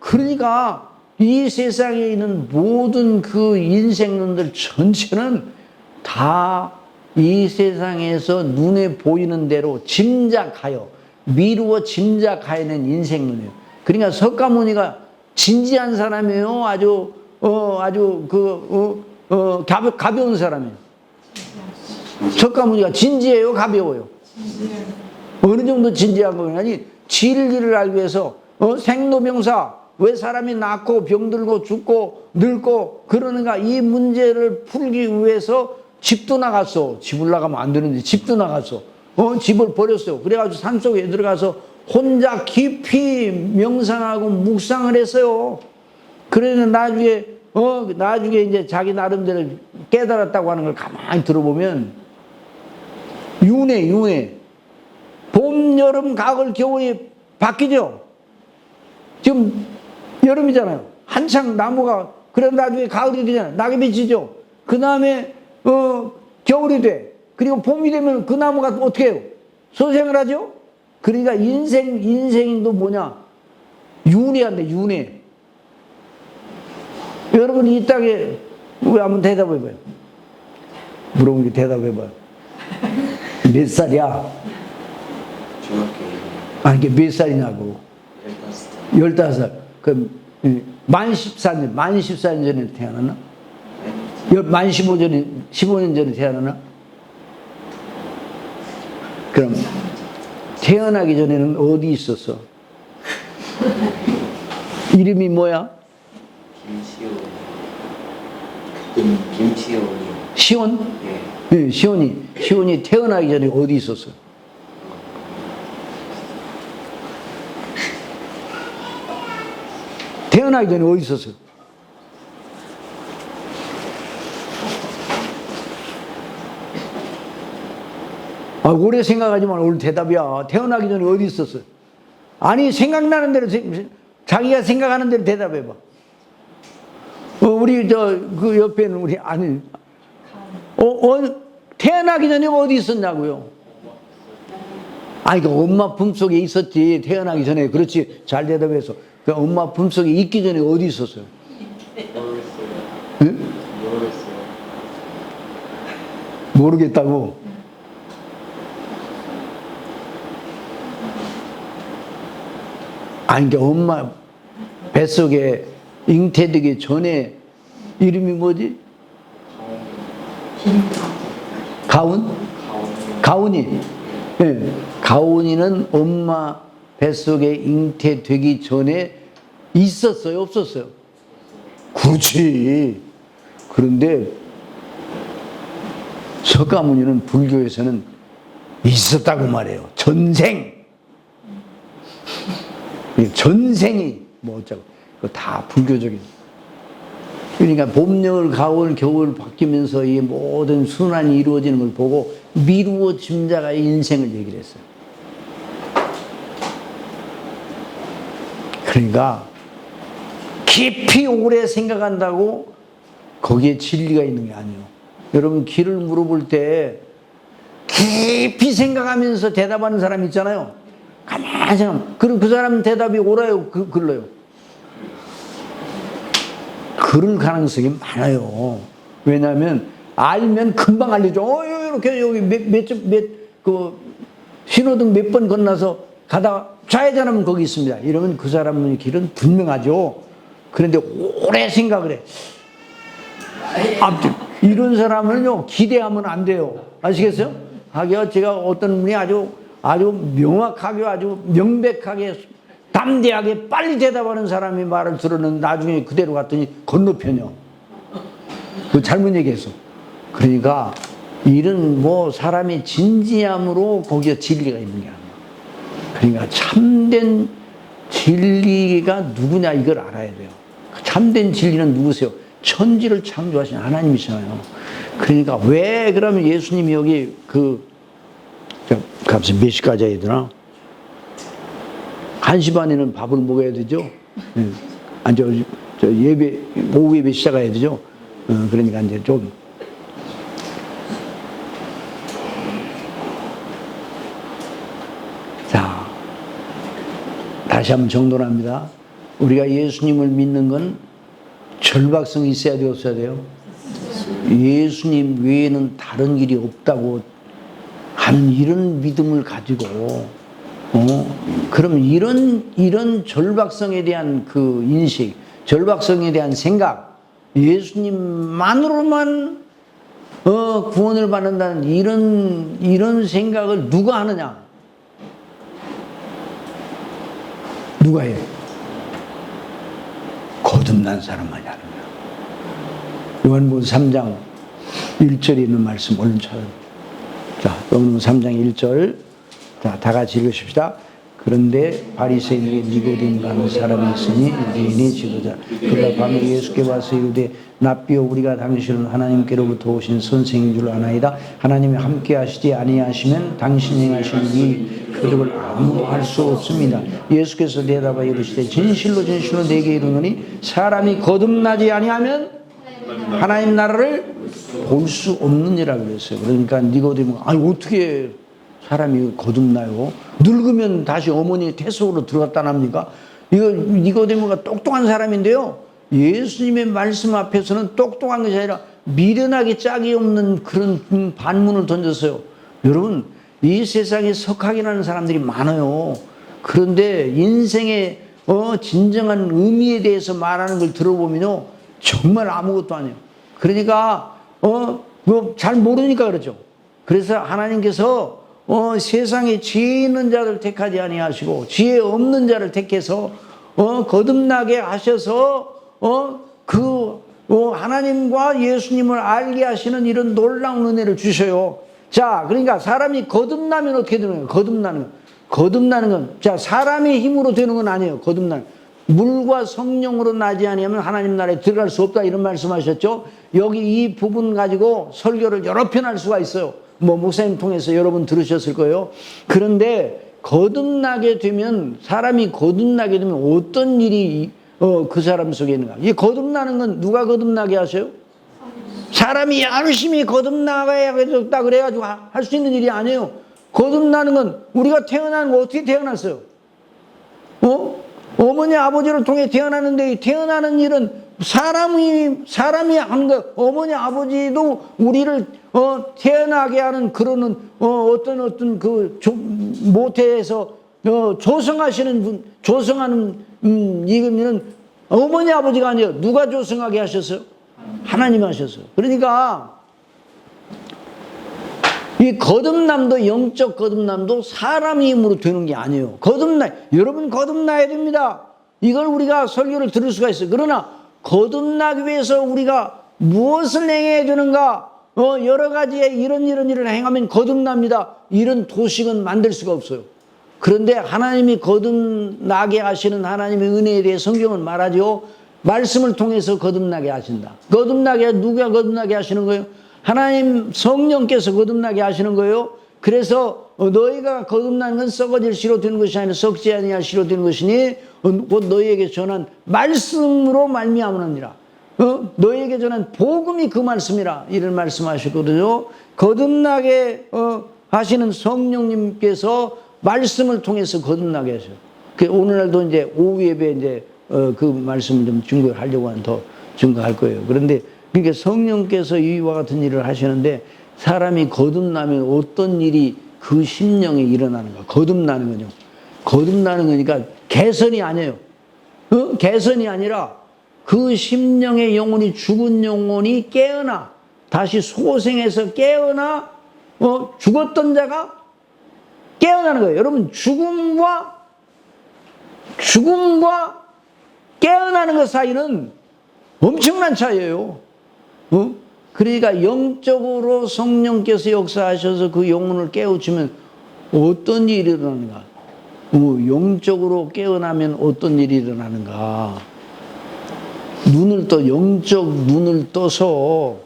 그러니까 이 세상에 있는 모든 그 인생론들 전체는 다 이 세상에서 눈에 보이는 대로 미루어 짐작하여낸 인생론이에요. 그러니까 석가모니가 진지한 사람이에요. 아주 가벼운 사람이에요. 석가모니가 진지해요, 가벼워요? 어느 정도 진지한 거냐? 아니, 진리를 알기 위해서 생로병사, 왜 사람이 낳고 병들고 죽고 늙고 그러는가, 이 문제를 풀기 위해서 집도 나갔어. 집을 나가면 안 되는데 집도 나갔어. 집을 버렸어요. 그래가지고 산속에 들어가서 혼자 깊이 명상하고 묵상을 했어요. 그래서 나중에 이제 자기 나름대로 깨달았다고 하는 걸 가만히 들어보면 윤회. 봄, 여름, 가을, 겨울이 바뀌죠. 지금 여름이잖아요. 한창 나무가, 그래 나중에 가을이 되잖아요. 낙엽이 지죠. 그 다음에 겨울이 돼. 그리고 봄이 되면 그 나무가 어떻게 해요? 소생을 하죠. 그러니까 인생도 뭐냐? 윤회한대, 윤회. 여러분 이 땅에 왜 한번 대답해봐요. 물어보니 대답해봐요. 몇 살이야? 중학교. 이게 몇 살이냐고. 15살. 그럼 만 14년, 만 14년 전에 태어났나? 만 15년 전에 태어났나? 그럼 태어나기 전에는 어디 있었어? 이름이 뭐야? 김시온이요. 시온? 예. 네, 시온이 태어나기 전에 어디 있었어? 태어나기 전에 어디 있었어? 오래 생각하지 마. 오늘 대답이야. 태어나기 전에 어디 있었어? 아니, 생각나는 대로, 자기가 생각하는 대로 대답해봐. 우리, 그 옆에는 우리, 아니, 태어나기 전에 어디 있었냐고요? 아니, 그 엄마 품속에 있었지. 태어나기 전에. 그렇지. 잘 대답해서. 그 엄마 품속에 있기 전에 어디 있었어요? 모르겠어요. 응? 모르겠어요. 모르겠다고? 아니, 그러니까 엄마 뱃속에 잉태되기 전에 이름이 뭐지? 가운? 가운이. 네. 가운이는 엄마 뱃속에 잉태되기 전에 있었어요? 없었어요? 그렇지. 그런데 석가모니는 불교에서는 있었다고 말해요. 전생이 뭐 어쩌고. 그거 다 불교적인. 그러니까 봄, 여울, 가을, 겨울 바뀌면서 이 모든 순환이 이루어지는 걸 보고 미루어 짐자가 인생을 얘기를 했어요. 그러니까 깊이 오래 생각한다고 거기에 진리가 있는 게 아니에요. 여러분, 길을 물어볼 때 깊이 생각하면서 대답하는 사람 있잖아요. 가만히 생각하면. 그럼 그 사람 대답이 옳아요? 글러요? 그럴 가능성이 많아요. 왜냐하면 알면 금방 알려줘. 이렇게 여기 신호등 몇 번 건너서 가다가 좌회전하면 거기 있습니다. 이러면 그 사람의 길은 분명하죠. 그런데 오래 생각을 해. 아무튼 이런 사람은요, 기대하면 안 돼요. 아시겠어요? 하기야 제가 어떤 분이 아주 명확하게, 아주 명백하게, 담대하게 빨리 대답하는 사람이 말을 들었는데 나중에 그대로 갔더니 건너편이요. 그 잘못 얘기했어. 그러니까 이런 사람이 진지함으로 거기에 진리가 있는 게 아니야. 그러니까 참된 진리가 누구냐 이걸 알아야 돼요. 참된 진리는 누구세요? 천지를 창조하신 하나님이잖아요. 그러니까 왜 그러면 예수님이 여기 값을 몇 시까지 해야 되나? 1시 반에는 밥을 먹어야 되죠. 예배, 오후 예배 시작해야 되죠. 그러니까 이제 좀. 자, 다시 한번 정돈합니다. 우리가 예수님을 믿는 건 절박성이 있어야 돼요, 없어야 돼요? 예수님 외에는 다른 길이 없다고 하는 이런 믿음을 가지고, 그럼 이런 절박성에 대한 그 인식, 절박성에 대한 생각, 예수님만으로만 구원을 받는다는 이런 생각을 누가 하느냐? 누가 해요? 거듭난 사람만이 하는 거야. 요한복음 3장 1절에 있는 말씀 얼른 찾아요. 자, 요한복음 3장 1절. 자, 다 같이 읽으십시다. 그런데 바리새인에게 니고데모라는 사람이 있으니 유대인의 지도자. 그가 밤에 예수께 와서 이르되 납비여 우리가 당신은 하나님께로부터 오신 선생인 줄 아나이다. 하나님이 함께 하시지 아니하시면 당신이 행하신 이 표적을 아무도 할 수 없습니다. 예수께서 대답하여 이르시되 진실로 진실로 내게 이르노니 사람이 거듭나지 아니하면 하나님 나라를 볼 수 없느니라 그랬어요. 그러니까 니고데모가 아니 어떻게 사람이 거듭나요? 늙으면 다시 어머니 태속으로 들어갔다 납니까? 이거 니고데모가 똑똑한 사람인데요. 예수님의 말씀 앞에서는 똑똑한 것이 아니라 미련하게 짝이 없는 그런 반문을 던졌어요. 여러분, 이 세상에 석학이라는 사람들이 많아요. 그런데 인생의 진정한 의미에 대해서 말하는 걸 들어보면요, 정말 아무것도 아니에요. 그러니까 잘 모르니까 그렇죠. 그래서 하나님께서 세상에 지혜 있는 자를 택하지 아니하시고 지혜 없는 자를 택해서 거듭나게 하셔서 하나님과 예수님을 알게 하시는 이런 놀라운 은혜를 주셔요. 자, 그러니까 사람이 거듭나면 어떻게 되는 거예요? 거듭나는 건, 자, 사람의 힘으로 되는 건 아니에요. 거듭나는. 물과 성령으로 나지 아니하면 하나님 나라에 들어갈 수 없다, 이런 말씀하셨죠. 여기 이 부분 가지고 설교를 여러 편 할 수가 있어요. 목사님 통해서 여러분 들으셨을 거예요. 그런데 거듭나게 되면, 사람이 거듭나게 되면 어떤 일이 그 사람 속에 있는가? 이 거듭나는 건 누가 거듭나게 하셔요? 사람이 열심히 거듭나가야겠다 그래가지고 할 수 있는 일이 아니에요. 거듭나는 건, 우리가 태어나는 거 어떻게 태어났어요? 어머니 아버지를 통해 태어나는데, 이 태어나는 일은 사람이 하는 거. 어머니 아버지도 우리를 태어나게 하는 그러는 어떤 그 모태에서 조성하시는 분, 조성하는 이거는 어머니 아버지가 아니에요. 누가 조성하게 하셨어요? 하나님 하셨어요. 그러니까 이 거듭남도, 영적 거듭남도 사람의 힘으로 되는 게 아니에요. 여러분 거듭나야 됩니다. 이걸 우리가 설교를 들을 수가 있어요. 그러나 거듭나기 위해서 우리가 무엇을 행해야 되는가? 여러 가지의 이런 일을 행하면 거듭납니다. 이런 도식은 만들 수가 없어요. 그런데 하나님이 거듭나게 하시는 하나님의 은혜에 대해 성경은 말하죠. 말씀을 통해서 거듭나게 하신다. 누가 거듭나게 하시는 거예요? 하나님 성령께서 거듭나게 하시는 거예요. 그래서 너희가 거듭나는 건 썩어질 씨로 되는 것이 아니라 썩지 아니할 씨로 되는 것이니 곧 너희에게 전한 말씀으로 말미암으니라. 너희에게 전한 복음이 그 말씀이라, 이런 말씀하셨거든요. 거듭나게 하시는 성령님께서 말씀을 통해서 거듭나게 하셔요. 오늘날도 이제 오후 예배 이제 그 말씀을 좀 증거하려고 더 증거할 거예요. 그런데 그러니까 성령께서 이와 같은 일을 하시는데, 사람이 거듭나면 어떤 일이 그 심령에 일어나는가? 거듭나는 거죠. 거듭나는 거니까 개선이 아니에요. 개선이 아니라 그 심령의 영혼이, 죽은 영혼이 깨어나, 다시 소생해서 깨어나, 죽었던 자가 깨어나는 거예요. 여러분, 죽음과 깨어나는 것 사이는 엄청난 차이예요. 그러니까 영적으로 성령께서 역사하셔서 그 영혼을 깨우치면 어떤 일이 일어나는가? 영적으로 깨어나면 어떤 일이 일어나는가? 영적 눈을 떠서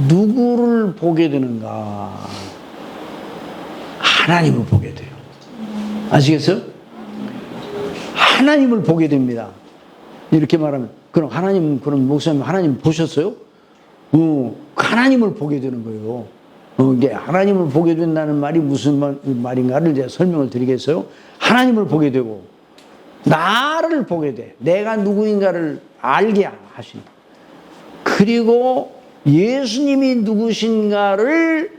누구를 보게 되는가? 하나님을 보게 돼요. 아시겠어요? 하나님을 보게 됩니다. 이렇게 말하면, 그럼 목사님 하나님 보셨어요? 하나님을 보게 되는 거예요. 이게 하나님을 보게 된다는 말이 무슨 말인가를 제가 설명을 드리겠어요? 하나님을 보게 되고, 나를 보게 돼. 내가 누구인가를 알게 하시는. 그리고 예수님이 누구신가를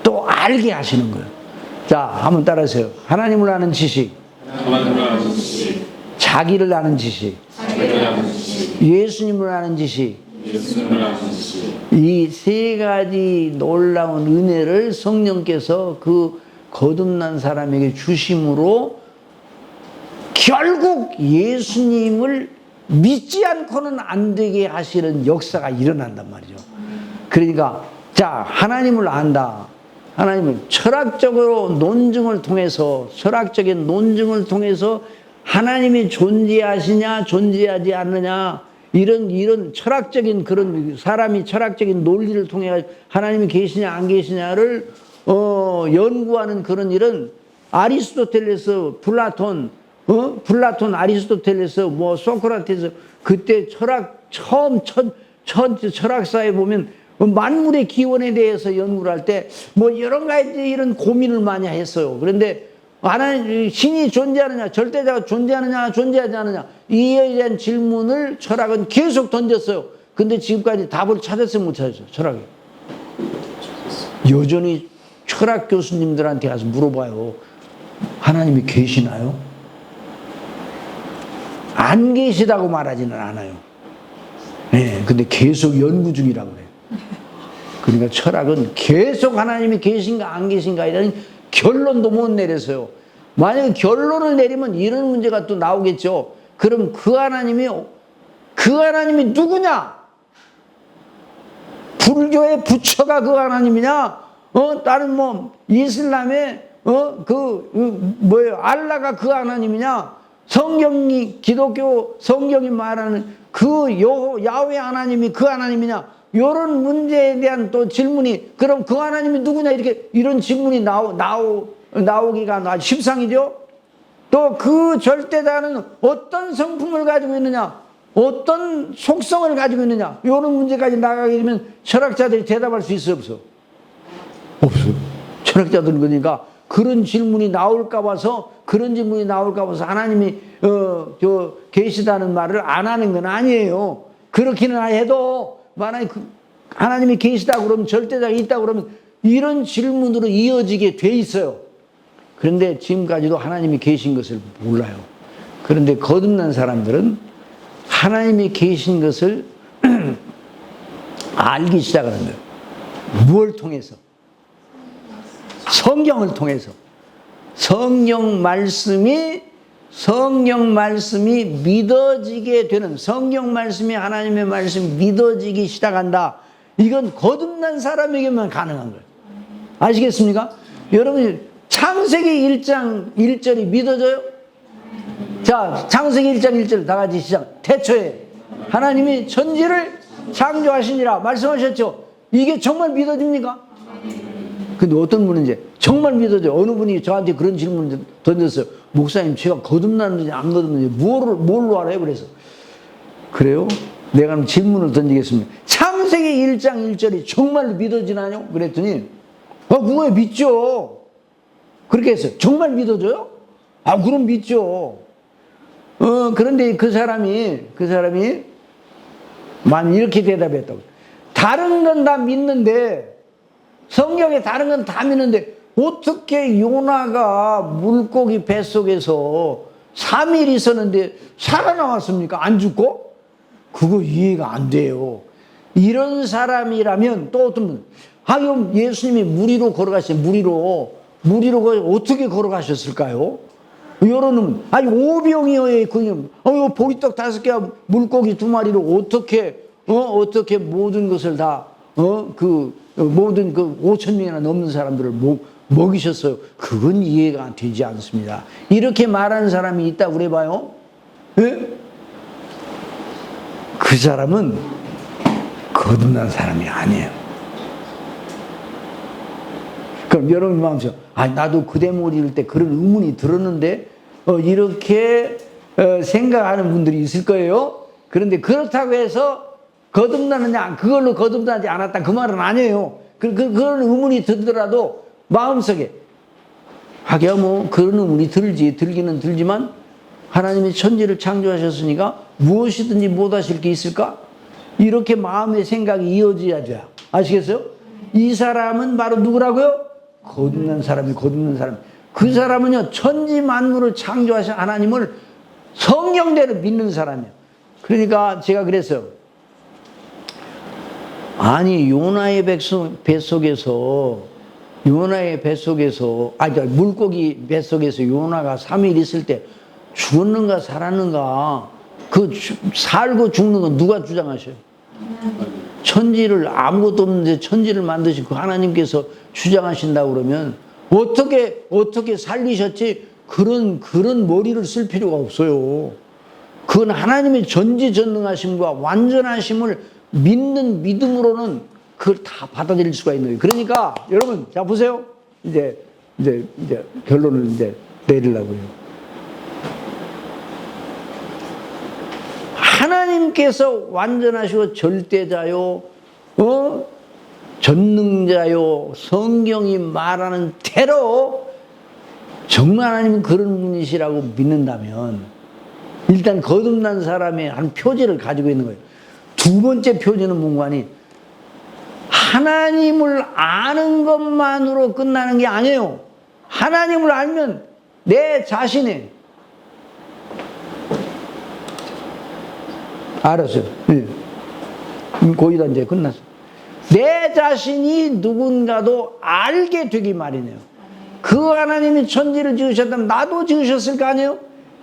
또 알게 하시는 거예요. 자, 한번 따라하세요. 하나님을 아는 지식, 자기를 아는 지식, 예수님을 아는 지식, 이 세 가지 놀라운 은혜를 성령께서 그 거듭난 사람에게 주심으로 결국 예수님을 믿지 않고는 안 되게 하시는 역사가 일어난단 말이죠. 그러니까 자, 하나님을 안다. 하나님을 철학적인 논증을 통해서 하나님이 존재하시냐 존재하지 않느냐, 이런 철학적인, 그런 사람이 철학적인 논리를 통해 하나님이 계시냐 안 계시냐를 연구하는 그런 일은 아리스토텔레스, 플라톤, 아리스토텔레스, 소크라테스, 그때 첫 철학사에 보면 만물의 기원에 대해서 연구를 할 때 여러 가지 이런 고민을 많이 했어요. 그런데 하나님, 신이 존재하느냐, 절대자가 존재하느냐, 존재하지 않느냐, 이에 대한 질문을 철학은 계속 던졌어요. 근데 지금까지 답을 찾았어요, 못 찾았어요, 철학이? 여전히 철학 교수님들한테 가서 물어봐요. 하나님이 계시나요? 안 계시다고 말하지는 않아요. 네, 근데 계속 연구 중이라고 그래요. 그러니까 철학은 계속 하나님이 계신가 안 계신가 이런 결론도 못 내려서요. 만약에 결론을 내리면 이런 문제가 또 나오겠죠. 그럼 그 하나님이 누구냐? 불교의 부처가 그 하나님이냐? 다른 뭐 이슬람의 알라가 그 하나님이냐? 성경이 기독교 성경이 말하는 그 야훼 하나님이 그 하나님이냐? 이런 문제에 대한 또 질문이 그럼 그 하나님이 누구냐? 이런 질문이 나오기가 십상이죠. 또 그 절대자는 어떤 성품을 가지고 있느냐? 어떤 속성을 가지고 있느냐? 이런 문제까지 나가게 되면 철학자들이 대답할 수 있어 없어? 없어요. 철학자들은 그러니까 그런 질문이 나올까 봐서 하나님이 계시다는 말을 안 하는 건 아니에요. 그렇기는 해도 만약에 하나님이 계시다고 그러면 절대자가 있다고 그러면 이런 질문으로 이어지게 돼 있어요. 그런데 지금까지도 하나님이 계신 것을 몰라요. 그런데 거듭난 사람들은 하나님이 계신 것을 알기 시작하는 거예요. 무엇을 통해서? 성경을 통해서. 성경 말씀이 믿어지게 되는, 성경 말씀이 하나님의 말씀이 믿어지기 시작한다. 이건 거듭난 사람에게만 가능한 거예요. 아시겠습니까? 여러분이 창세기 1장 1절이 믿어져요? 자, 창세기 1장 1절 다 같이 시작. 태초에 하나님이 천지를 창조하시니라 말씀하셨죠? 이게 정말 믿어집니까? 근데 어떤 분은 이제 정말 믿어져요. 어느 분이 저한테 그런 질문을 던졌어요. 목사님, 제가 거듭났는지 안 거듭났는지 뭘로 알아요? 그래서 그래요? 내가 그럼 질문을 던지겠습니다. 창세기 1장 1절이 정말로 믿어지나요? 그랬더니 그거에 믿죠. 그렇게 했어요. 정말 믿어져요? 그럼 믿죠. 그런데 그 사람이 만 이렇게 대답했다고. 다른 건 다 믿는데, 성경에 다른 건 다 믿는데 어떻게 요나가 물고기 뱃속에서 3일 있었는데 살아나왔습니까? 안 죽고? 그거 이해가 안 돼요. 이런 사람이라면 또 어떤 분, 그럼 예수님이 물 위로 걸어가신 무리로 어떻게 걸어가셨을까요? 여러분, 오병이어의 그냥 보리떡 5개와 물고기 2마리로 어떻게 모든 것을 다 모든 5,000명이나 넘는 사람들을 먹이셨어요. 그건 이해가 되지 않습니다. 이렇게 말하는 사람이 있다고 그래봐요. 예? 그 사람은 거듭난 사람이 아니에요. 그럼 여러분 마음속에 나도 그대 모일 때 그런 의문이 들었는데 이렇게 생각하는 분들이 있을 거예요. 그런데 그렇다고 해서 거듭나느냐, 그걸로 거듭나지 않았다, 그 말은 아니에요. 그런 의문이 들더라도 마음속에 하기야 뭐 그런 의문이 들기는 들지만 하나님이 천지를 창조하셨으니까 무엇이든지 못하실 게 있을까? 이렇게 마음의 생각이 이어져야죠. 아시겠어요? 이 사람은 바로 누구라고요? 거듭난 사람이 거듭난 사람. 그 사람은요, 천지 만물을 창조하신 하나님을 성경대로 믿는 사람이에요. 그러니까 제가 그랬어요. 요나의 뱃속에서 물고기 뱃속에서 요나가 3일 있을 때 죽었는가 살았는가, 살고 죽는 건 누가 주장하셔요? 천지를, 아무것도 없는데 천지를 만드신 그 하나님께서 주장하신다고 그러면 어떻게 살리셨지? 그런 머리를 쓸 필요가 없어요. 그건 하나님의 전지전능하심과 완전하심을 믿는 믿음으로는 그걸 다 받아들일 수가 있는 거예요. 그러니까 여러분, 자 보세요. 이제 결론을 내리려고요. 하나님께서 완전하시고 절대자요, 전능자요, 성경이 말하는 대로 정말 하나님은 그런 분이시라고 믿는다면 일단 거듭난 사람의 한 표지를 가지고 있는 거예요. 두 번째 표지는 뭔가니 하나님을 아는 것만으로 끝나는 게 아니에요. 하나님을 알면 내 자신이 알았어요. 네. 거기다 이제 끝났어. 내 자신이 누군가도 알게 되기 마련이에요. 그 하나님이 천지를 지으셨다면 나도 지으셨을 거 아니에요?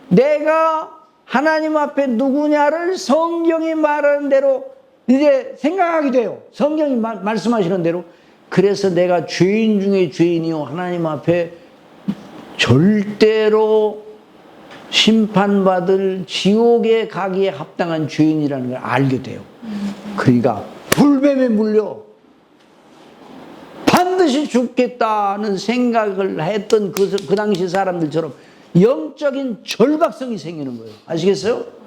내가 하나님 앞에 누구냐를 성경이 말하는 대로 이제 생각하게 돼요. 성경이 말씀하시는 대로. 그래서 내가 죄인 중에 죄인이요. 하나님 앞에 절대로 심판받을 지옥에 가기에 합당한 죄인이라는 걸 알게 돼요. 그러니까 불뱀에 물려 반드시 죽겠다는 생각을 했던 그 당시 사람들처럼 영적인 절박성이 생기는 거예요. 아시겠어요?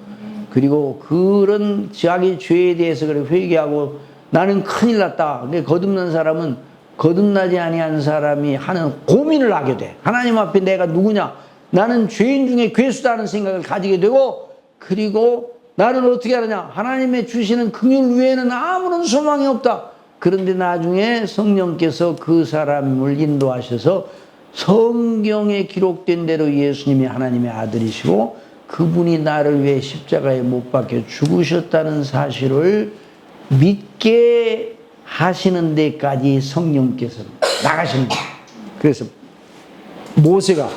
그리고 그런 자기 죄에 대해서 그래 회개하고 나는 큰일 났다. 근데 거듭난 사람은 거듭나지 아니한 사람이 하는 고민을 하게 돼. 하나님 앞에 내가 누구냐? 나는 죄인 중에 괴수다는 생각을 가지게 되고, 그리고 나는 어떻게 하느냐? 하나님의 주시는 긍휼 외에는 아무런 소망이 없다. 그런데 나중에 성령께서 그 사람을 인도하셔서 성경에 기록된 대로 예수님이 하나님의 아들이시고 그분이 나를 위해 십자가에 못 박혀 죽으셨다는 사실을 믿게 하시는 데까지 성령께서 나가시는 거예요. 그래서 모세가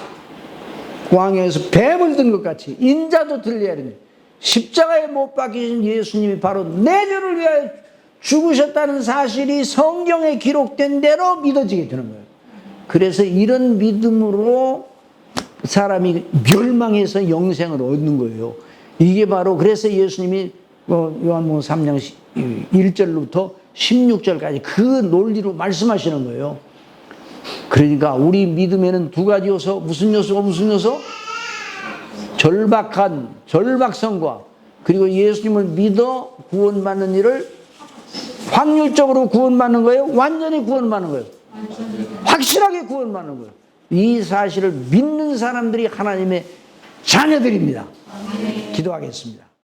광야에서 뱀을 든 것 같이 인자도 들려야 되는 십자가에 못 박히신 예수님이 바로 내 죄를 위하여 죽으셨다는 사실이 성경에 기록된 대로 믿어지게 되는 거예요. 그래서 이런 믿음으로 사람이 멸망해서 영생을 얻는 거예요. 이게 바로 그래서 예수님이 요한복음 3장 1절부터 16절까지 그 논리로 말씀하시는 거예요. 그러니까 우리 믿음에는 두 가지 요소, 무슨 요소가 무슨 요소? 절박성과 그리고 예수님을 믿어 구원받는 일을 확률적으로 구원받는 거예요? 완전히 구원받는 거예요? 확실하게 구원받는 거예요. 이 사실을 믿는 사람들이 하나님의 자녀들입니다. 기도하겠습니다.